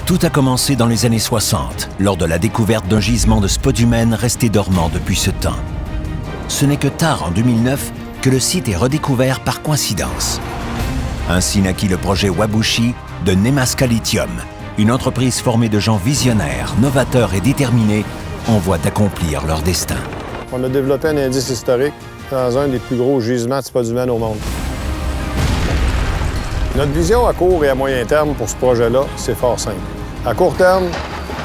Tout a commencé dans les années 60, lors de la découverte d'un gisement de spodumène resté dormant depuis ce temps. Ce n'est que tard, en 2009, que le site est redécouvert par coïncidence. Ainsi naquit le projet Wabushi de Nemaska Lithium, une entreprise formée de gens visionnaires, novateurs et déterminés en voie d'accomplir leur destin. On a développé un indice historique dans un des plus gros gisements de spodumène au monde. Notre vision à court et à moyen terme pour ce projet-là, c'est fort simple. À court terme,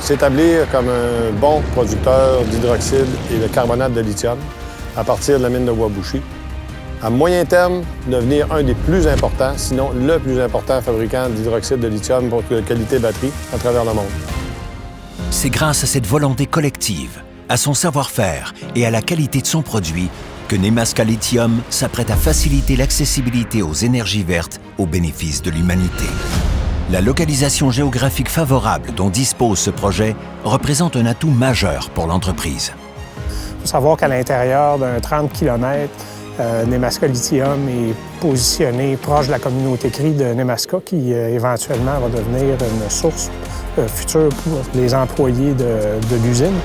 s'établir comme un bon producteur d'hydroxyde et de carbonate de lithium à partir de la mine de Wabushi. À moyen terme, devenir un des plus importants, sinon le plus important fabricant d'hydroxyde de lithium pour de qualité batterie à travers le monde. C'est grâce à cette volonté collective, à son savoir-faire et à la qualité de son produit que Nemaska Lithium s'apprête à faciliter l'accessibilité aux énergies vertes au bénéfice de l'humanité. La localisation géographique favorable dont dispose ce projet représente un atout majeur pour l'entreprise. Il faut savoir qu'à l'intérieur d'un 30 km, Nemaska Lithium est positionné proche de la communauté CRI de Nemaska qui éventuellement va devenir une source future pour les employés de l'usine.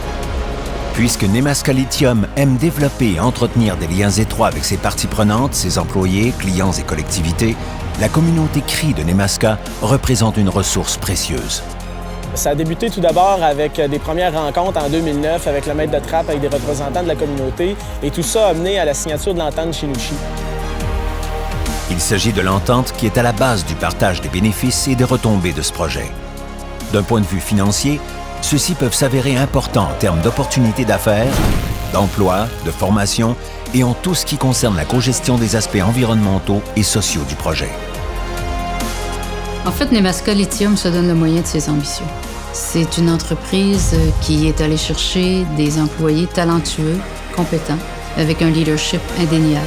Puisque Nemaska Lithium aime développer et entretenir des liens étroits avec ses parties prenantes, ses employés, clients et collectivités, la communauté CRI de Nemaska représente une ressource précieuse. Ça a débuté tout d'abord avec des premières rencontres en 2009 avec le maître de trappe, avec des représentants de la communauté, et tout ça a mené à la signature de l'entente Shinichi. Il s'agit de l'entente qui est à la base du partage des bénéfices et des retombées de ce projet. D'un point de vue financier, ceux-ci peuvent s'avérer importants en termes d'opportunités d'affaires, d'emploi, de formation et en tout ce qui concerne la cogestion des aspects environnementaux et sociaux du projet. En fait, Nemaska Lithium se donne le moyen de ses ambitions. C'est une entreprise qui est allée chercher des employés talentueux, compétents, avec un leadership indéniable.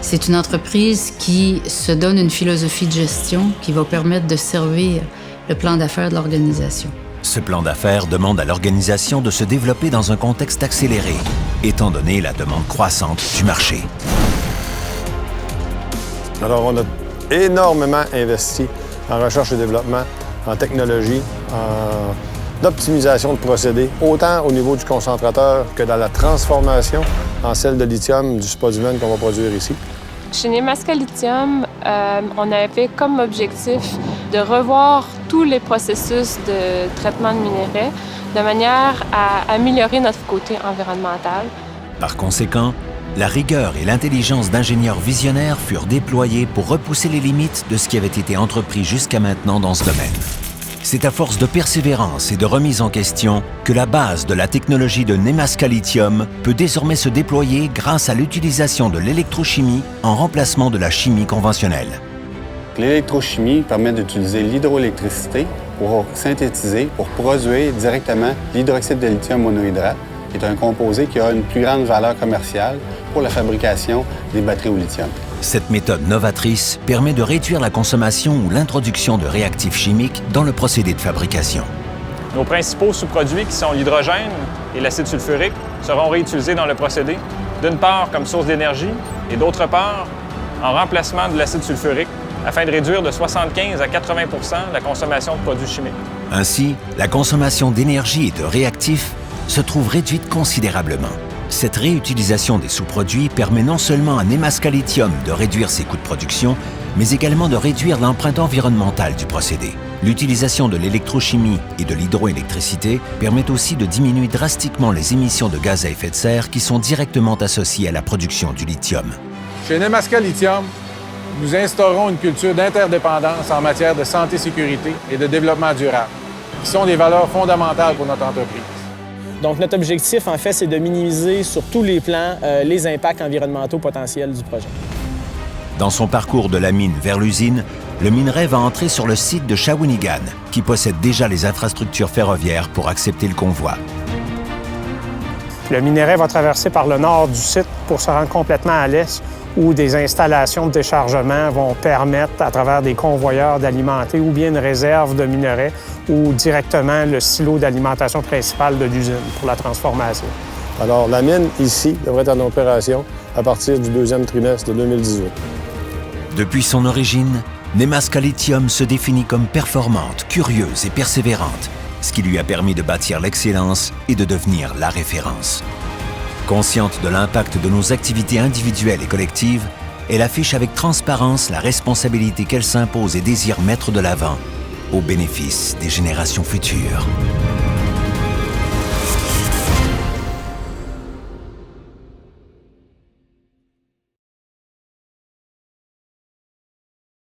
C'est une entreprise qui se donne une philosophie de gestion qui va permettre de servir le plan d'affaires de l'organisation. Ce plan d'affaires demande à l'organisation de se développer dans un contexte accéléré, étant donné la demande croissante du marché. Alors, on a énormément investi en recherche et développement, en technologie, en optimisation de procédés, autant au niveau du concentrateur que dans la transformation en sel de lithium du spodumène qu'on va produire ici. Chez Nemaska Lithium, on avait comme objectif de revoir tous les processus de traitement de minerais de manière à améliorer notre côté environnemental. Par conséquent, la rigueur et l'intelligence d'ingénieurs visionnaires furent déployées pour repousser les limites de ce qui avait été entrepris jusqu'à maintenant dans ce domaine. C'est à force de persévérance et de remise en question que la base de la technologie de Nemaska Lithium peut désormais se déployer grâce à l'utilisation de l'électrochimie en remplacement de la chimie conventionnelle. L'électrochimie permet d'utiliser l'hydroélectricité pour synthétiser, pour produire directement l'hydroxyde de lithium monohydrate, qui est un composé qui a une plus grande valeur commerciale pour la fabrication des batteries au lithium. Cette méthode novatrice permet de réduire la consommation ou l'introduction de réactifs chimiques dans le procédé de fabrication. Nos principaux sous-produits, qui sont l'hydrogène et l'acide sulfurique, seront réutilisés dans le procédé, d'une part comme source d'énergie et d'autre part en remplacement de l'acide sulfurique, afin de réduire de 75 à 80 % la consommation de produits chimiques. Ainsi, la consommation d'énergie et de réactifs se trouve réduite considérablement. Cette réutilisation des sous-produits permet non seulement à Nemaska Lithium de réduire ses coûts de production, mais également de réduire l'empreinte environnementale du procédé. L'utilisation de l'électrochimie et de l'hydroélectricité permet aussi de diminuer drastiquement les émissions de gaz à effet de serre qui sont directement associées à la production du lithium. Chez Nemaska Lithium, nous instaurons une culture d'interdépendance en matière de santé-sécurité et de développement durable, qui sont des valeurs fondamentales pour notre entreprise. Donc, notre objectif, en fait, c'est de minimiser sur tous les plans les impacts environnementaux potentiels du projet. Dans son parcours de la mine vers l'usine, le minerai va entrer sur le site de Shawinigan, qui possède déjà les infrastructures ferroviaires pour accepter le convoi. Le minerai va traverser par le nord du site pour se rendre complètement à l'est, où des installations de déchargement vont permettre, à travers des convoyeurs, d'alimenter ou bien une réserve de minerai ou directement le silo d'alimentation principal de l'usine pour la transformation. Alors, la mine, ici, devrait être en opération à partir du deuxième trimestre de 2018. Depuis son origine, Nemaska Lithium se définit comme performante, curieuse et persévérante, ce qui lui a permis de bâtir l'excellence et de devenir la référence. Consciente de l'impact de nos activités individuelles et collectives, elle affiche avec transparence la responsabilité qu'elle s'impose et désire mettre de l'avant au bénéfice des générations futures.